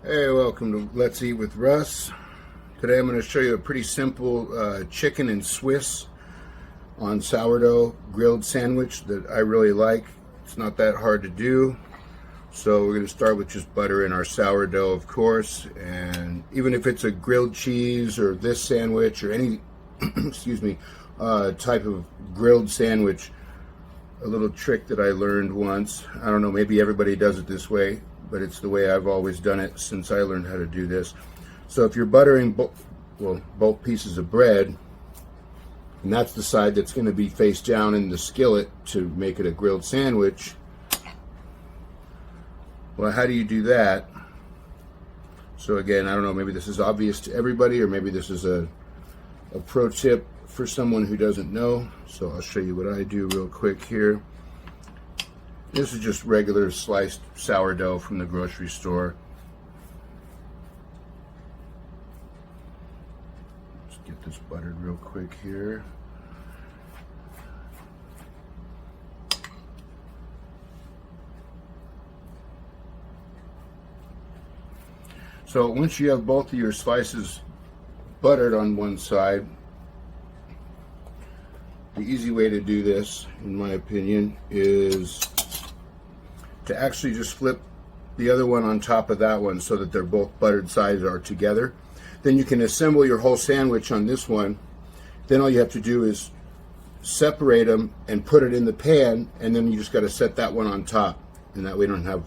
Hey, welcome to Let's Eat with Russ. Today I'm going to show you a pretty simple chicken and Swiss on sourdough grilled sandwich that I really like. It's not that hard to do. So we're going to start with just butter in our sourdough, of course, and even if it's a grilled cheese or this sandwich or any excuse me, type of grilled sandwich, a little trick that I learned once. I don't know, maybe everybody does it this way, but it's the way I've always done it since I learned how to do this. So if you're buttering both pieces of bread, and that's the side that's going to be face down in the skillet to make it a grilled sandwich, well, how do you do that? So again, I don't know, maybe this is obvious to everybody, or maybe this is a pro tip for someone who doesn't know. So I'll show you what I do real quick here. This is just regular sliced sourdough from the grocery store. Let's get this buttered real quick here. So once you have both of your slices buttered on one side, the easy way to do this, in my opinion, is to actually just flip the other one on top of that one so that they're both buttered sides are together. Then you can assemble your whole sandwich on this one. Then all you have to do is separate them and put it in the pan, and then you just got to set that one on top, and that way you don't have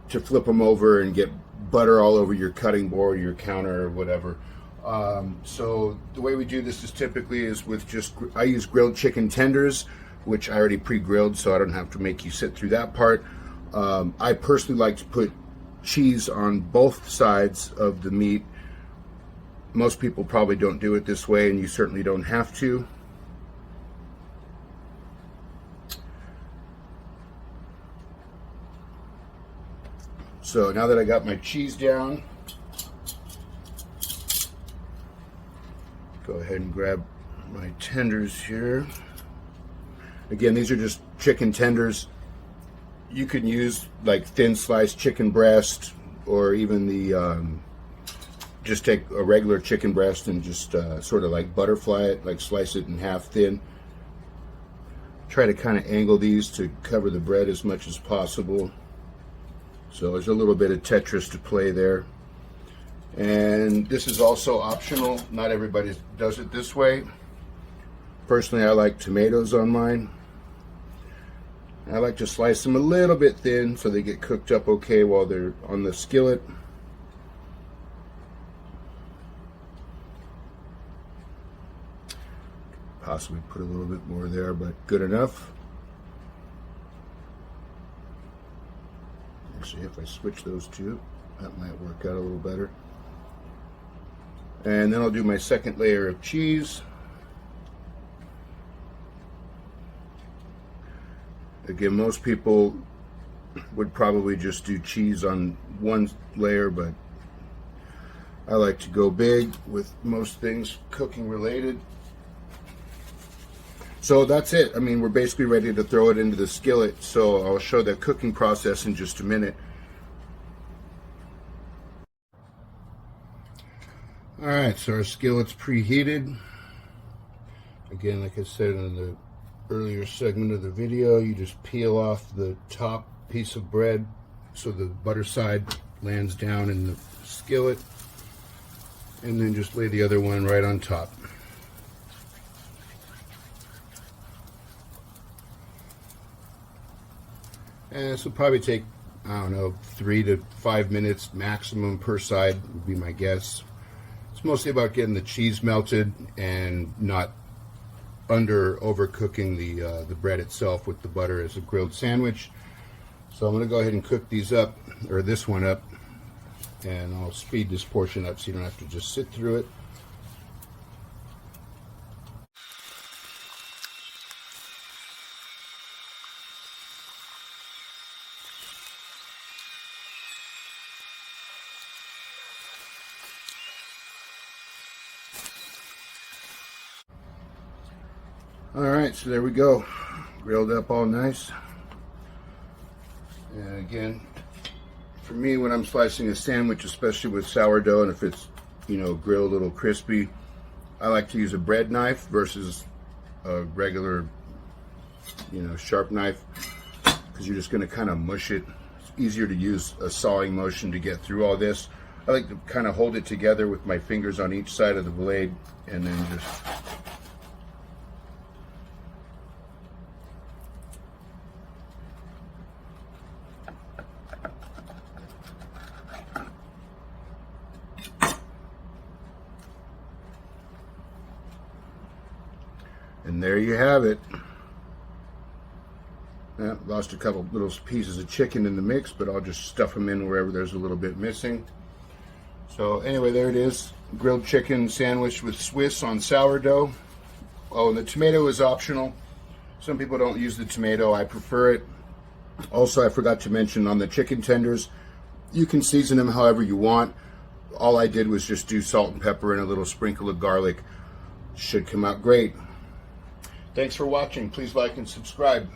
to flip them over and get butter all over your cutting board, your counter, or whatever. So the way we do this is typically with just, I use grilled chicken tenders, which I already pre-grilled, so I don't have to make you sit through that part. I personally like to put cheese on both sides of the meat. Most people probably don't do it this way, and you certainly don't have to. So now that I got my cheese down, go ahead and grab my tenders here. Again, these are just chicken tenders. You can use like thin sliced chicken breast, or even the just take a regular chicken breast and just sort of like butterfly it, like slice it in half thin. Try to kind of angle these to cover the bread as much as possible. So there's a little bit of Tetris to play there. And this is also optional. Not everybody does it this way. Personally, I like tomatoes on mine. I like to slice them a little bit thin so they get cooked up okay while they're on the skillet. Possibly put a little bit more there, but good enough. Actually, if I switch those two, that might work out a little better. And then I'll do my second layer of cheese. Again, most people would probably just do cheese on one layer, but I like to go big with most things cooking related. So that's it. I mean, we're basically ready to throw it into the skillet, so I'll show the cooking process in just a minute. Alright, so our skillet's preheated. Again, like I said in the earlier segment of the video, you just peel off the top piece of bread so the butter side lands down in the skillet, and then just lay the other one right on top. And this will probably take, I don't know, 3 to 5 minutes maximum per side would be my guess. It's mostly about getting the cheese melted and not overcooking the bread itself with the butter as a grilled sandwich. So I'm going to go ahead and cook these up, or this one up, and I'll speed this portion up so you don't have to just sit through it. Alright, so there we go. Grilled up all nice. And again, For me, when I'm slicing a sandwich, especially with sourdough, and if it's, you know, grilled a little crispy, I like to use a bread knife versus a regular, you know, sharp knife, because you're just going to kind of mush it. It's easier to use a sawing motion to get through all this. I like to kind of hold it together with my fingers on each side of the blade, and then just and there you have it. Lost a couple little pieces of chicken in the mix, but I'll just stuff them in wherever there's a little bit missing. So anyway, there it is. Grilled chicken sandwich with Swiss on sourdough. Oh, and the tomato is optional. Some people don't use the tomato. I prefer it. Also, I forgot to mention on the chicken tenders, you can season them however you want. All I did was just do salt and pepper and a little sprinkle of garlic. Should come out great. Thanks for watching. Please like and subscribe.